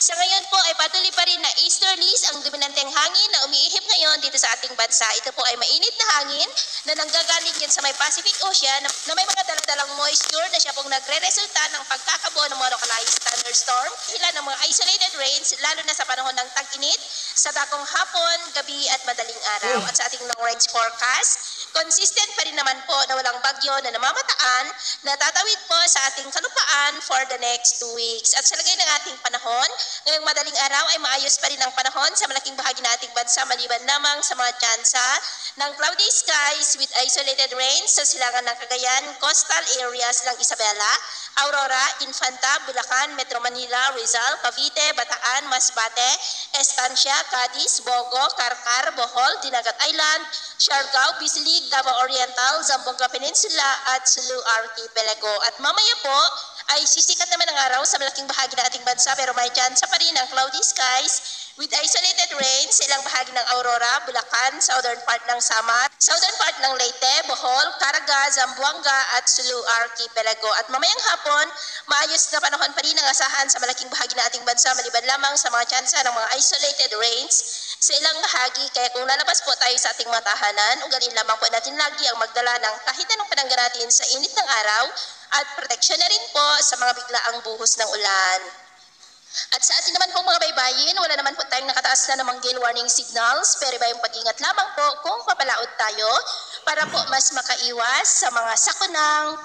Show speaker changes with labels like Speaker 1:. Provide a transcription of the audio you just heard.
Speaker 1: Sa ngayon po ay patuloy pa rin na easterlies ang dominanteng hangin na umiihip ngayon dito sa ating bansa. Ito po ay mainit na hangin na nanggagaling yan sa may Pacific Ocean na may mga daladalang moisture na siya pong nagre-resulta ng pagkakabuo ng mga localized thunderstorm. Ilan ng mga isolated rains lalo na sa panahon ng tag-init sa dakong hapon, gabi at madaling araw. At sa ating long range forecast, consistent pa rin naman po na walang bagyo na namamataan na tatawid po sa ating kalupaan for the next 2 weeks. At sa lagay ng ating panahon, ngayong madaling araw ay maayos pa rin ang panahon sa malaking bahagi ng ating bansa maliban lamang sa mga tsansa ng cloudy skies with isolated rains sa silangan ng Cagayan, coastal areas ng Isabela, Aurora, Infanta, Bulacan, Metro Manila, Rizal, Cavite, Bataan, Masbate, Estancia, Cadiz, Bogo, Carcar, Bohol, Dinagat Island, Siargao, Bislig, Davao Oriental, Zamboanga Peninsula at Sulu Archipelago. At mamaya po ay sisikat naman ang araw sa malaking bahagi ng ating bansa pero may tsansa pa rin ng cloudy skies with isolated rains sa ilang bahagi ng Aurora, Bulacan, southern part ng Samar, southern part ng Leyte, Bohol, Caraga, Zamboanga at Sulu Archipelago. At mamayang hapon, maayos na panahon pa rin ang asahan sa malaking bahagi ng ating bansa maliban lamang sa mga tsansa ng mga isolated rains sa ilang bahagi. Kaya kung lalabas po tayo sa ating mga tahanan, ugaliin lamang po natin lagi ang magdala ng kahit anong panangga natin sa init ng araw at proteksyon na rin po sa mga biglaang buhos ng ulan. At sa atin naman pong mga baybayin, wala naman po tayong nakataas na namang gale warning signals, pero iba yung pag-ingat lamang po kung papalaot tayo para po mas makaiwas sa mga sakunang